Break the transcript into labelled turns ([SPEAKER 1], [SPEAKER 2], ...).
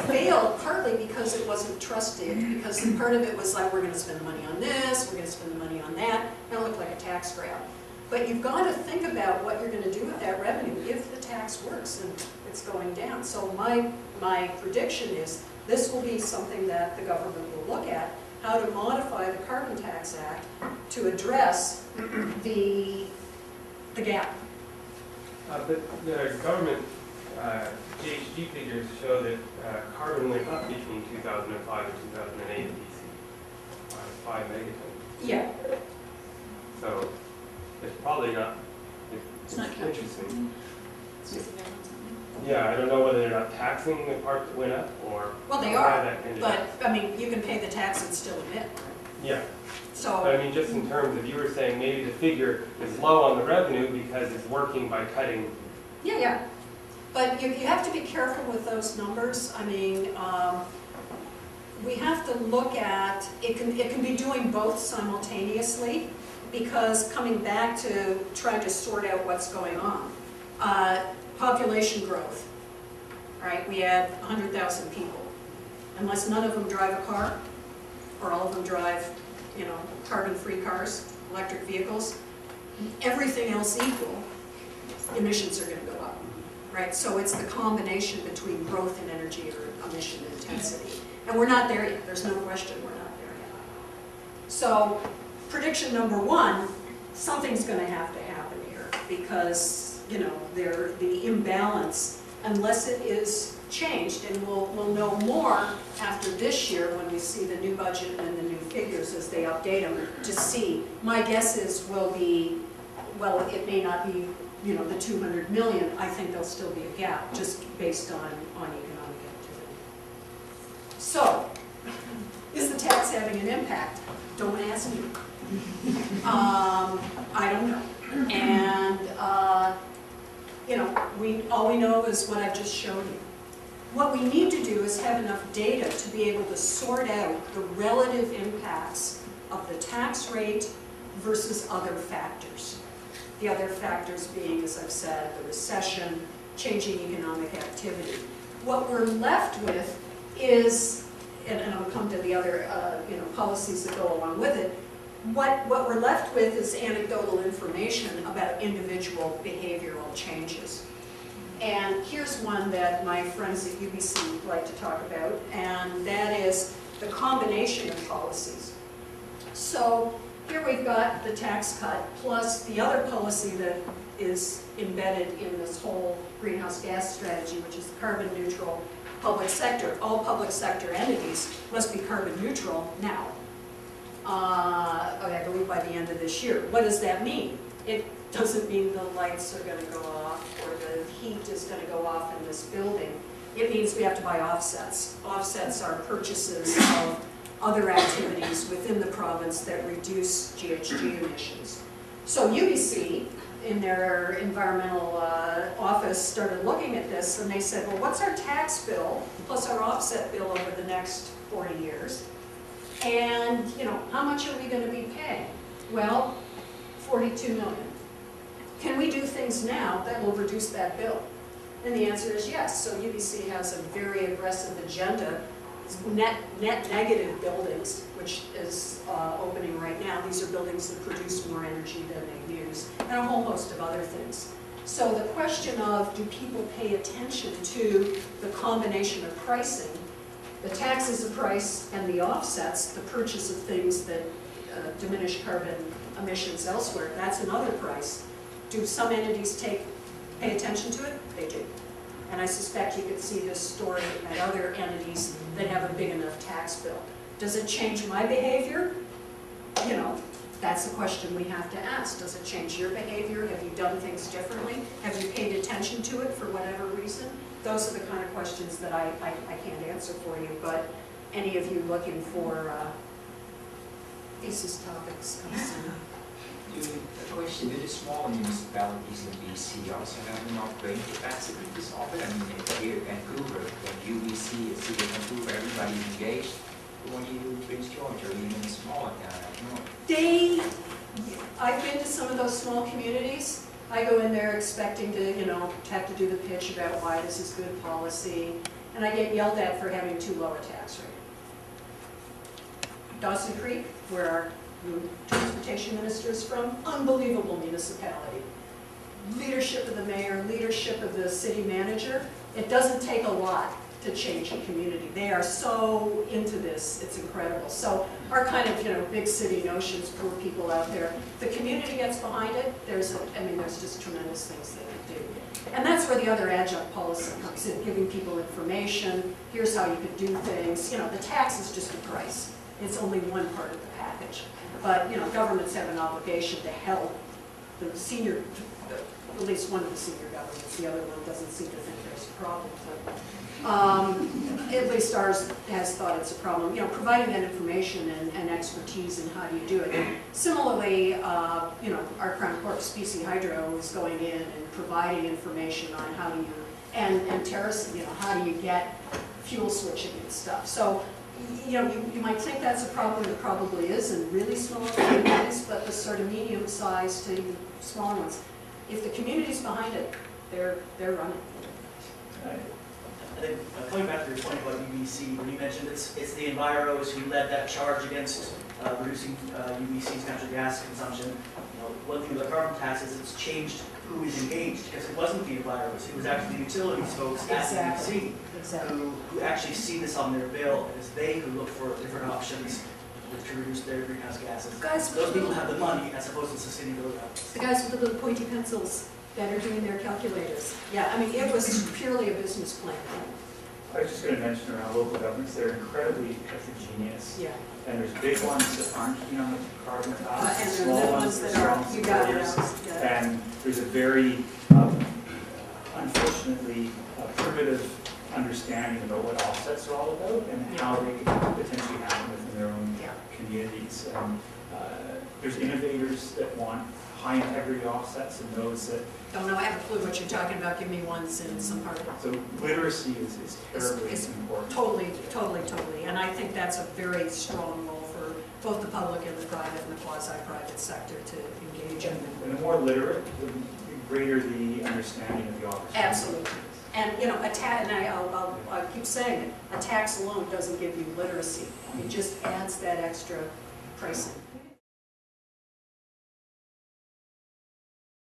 [SPEAKER 1] failed partly because it wasn't trusted, because part of it was like, we're going to spend the money on this, we're going to spend the money on that, and it looked like a tax grab. But you've got to think about what you're going to do with that revenue if the tax works and it's going down. So my prediction is this will be something that the government will look at, how to modify the Carbon Tax Act to address the gap.
[SPEAKER 2] But the government GHG figures show that carbon went up between 2005 and 2008 in BC by 5 megatons.
[SPEAKER 1] Yeah.
[SPEAKER 2] So it's probably not.
[SPEAKER 3] It's not
[SPEAKER 2] interesting.
[SPEAKER 3] It's just a
[SPEAKER 2] Yeah, I don't know whether they're not taxing the part that went up or.
[SPEAKER 1] Well, they are, but I mean, you can pay the tax and still emit.
[SPEAKER 2] Yeah.
[SPEAKER 1] So.
[SPEAKER 2] But I mean, just in terms of, you were saying maybe the figure is low on the revenue because it's working by cutting.
[SPEAKER 1] Yeah, yeah. But you have to be careful with those numbers. I mean, we have to look at, it can be doing both simultaneously, because coming back to trying to sort out what's going on. Population growth, right? We add 100,000 people. Unless none of them drive a car, or all of them drive, you know, carbon-free cars, electric vehicles, everything else equal, emissions are going to go up, right? So it's the combination between growth and energy or emission intensity. And we're not there yet. There's no question we're not there yet. So prediction number one, something's going to have to happen here, because you know, the imbalance, unless it is changed, and we'll know more after this year when we see the new budget and the new figures as they update them to see. My guess is will be, well, it may not be, you know, the 200 million. I think there'll still be a gap just based on economic activity. So, is the tax having an impact? Don't ask me. I don't know. And you know, all we know is what I've just shown you. What we need to do is have enough data to be able to sort out the relative impacts of the tax rate versus other factors. The other factors being, as I've said, the recession, changing economic activity. What we're left with is, and I'll come to the other you know, policies that go along with it, what we're left with is anecdotal information about individual behavioral changes. And here's one that my friends at UBC like to talk about, and that is the combination of policies. So here we've got the tax cut plus the other policy that is embedded in this whole greenhouse gas strategy, which is the carbon neutral public sector. All public sector entities must be carbon neutral now. I believe by the end of this year. What does that mean? It doesn't mean the lights are going to go off or the heat is going to go off in this building. It means we have to buy offsets. Offsets are purchases of other activities within the province that reduce GHG emissions. So UBC, in their environmental office, started looking at this and they said, well, what's our tax bill plus our offset bill over the next 40 years? And, you know, how much are we going to be paying? Well, 42 million. Can we do things now that will reduce that bill? And the answer is yes. So UBC has a very aggressive agenda. Net negative buildings, which is opening right now. These are buildings that produce more energy than they use, and a whole host of other things. So the question of, do people pay attention to the combination of pricing? The tax is a price, and the offsets, the purchase of things that diminish carbon emissions elsewhere, that's another price. Do some entities pay attention to it? They do. And I suspect you could see this story at other entities that have a big enough tax bill. Does it change my behavior? You know, that's the question we have to ask. Does it change your behavior? Have you done things differently? Have you paid attention to it for whatever reason? Those are the kind of questions that I can't answer for you, but any of you looking for thesis topics,
[SPEAKER 4] A question, do the small municipalities in BC also have enough brain capacity to solve it? I mean, here in Vancouver, when UBC, the city of Vancouver, everybody's engaged. But when you Prince George or even smaller town, I don't know.
[SPEAKER 1] I've been to some of those small communities. I go in there expecting to, have to do the pitch about why this is good policy, and I get yelled at for having too low a tax rate. Dawson Creek, where our new transportation minister is from, unbelievable municipality. Leadership of the mayor, leadership of the city manager. It doesn't take a lot to change a community. They are so into this, it's incredible. So our kind of, big city notions, poor people out there, the community gets behind it, there's just tremendous things that we do. And that's where the other adjunct policy comes in, giving people information, here's how you could do things. The tax is just a price. It's only one part of the package. But, governments have an obligation to help the senior, at least one of the senior governments, the other one doesn't seem to think there's a problem. But at least ours has thought it's a problem. Providing that information and expertise and how do you do it. Similarly, our Crown Corp, BC Hydro, is going in and providing information on how do you, and terracing, how do you get fuel switching and stuff. So, you might think that's a problem, it probably is in really small communities, but the sort of medium-sized to smaller ones, if the community's behind it, they're running.
[SPEAKER 5] I think, coming back to your point about UBC, when you mentioned it's the enviros who led that charge against reducing UBC's natural gas consumption. One thing with the carbon tax is it's changed who is engaged, because it wasn't the enviros, it was actually the utilities folks at UBC who actually see this on their bill, and it's they who look for different options to reduce their greenhouse gases. Those people have the money as opposed to sustainability efforts.
[SPEAKER 1] The guys with the little pointy pencils that are doing their calculators. Yeah, it was purely a business plan.
[SPEAKER 6] I was just going to mention around local governments, they're incredibly heterogeneous.
[SPEAKER 1] Yeah.
[SPEAKER 6] And there's big ones that aren't keen on the carbon tax,
[SPEAKER 1] And
[SPEAKER 6] small
[SPEAKER 1] the
[SPEAKER 6] ones
[SPEAKER 1] ones
[SPEAKER 6] that
[SPEAKER 1] that
[SPEAKER 6] are
[SPEAKER 1] are, you got it.
[SPEAKER 6] supporters.
[SPEAKER 1] Yeah.
[SPEAKER 6] And there's a very, unfortunately, primitive understanding about what offsets are all about and how they can potentially happen within their own communities. There's innovators that want high integrity offsets and those that
[SPEAKER 1] Don't know, I have a clue what you're talking about. Give me ones in some part of it.
[SPEAKER 6] so literacy is terribly
[SPEAKER 1] It's
[SPEAKER 6] important.
[SPEAKER 1] Totally. And I think that's a very strong role for both the public and the private and the quasi-private sector to engage in.
[SPEAKER 6] And the more literate, the greater the understanding of the opportunity.
[SPEAKER 1] Absolutely. And, I keep saying it, a tax alone doesn't give you literacy. It just adds that extra pricing.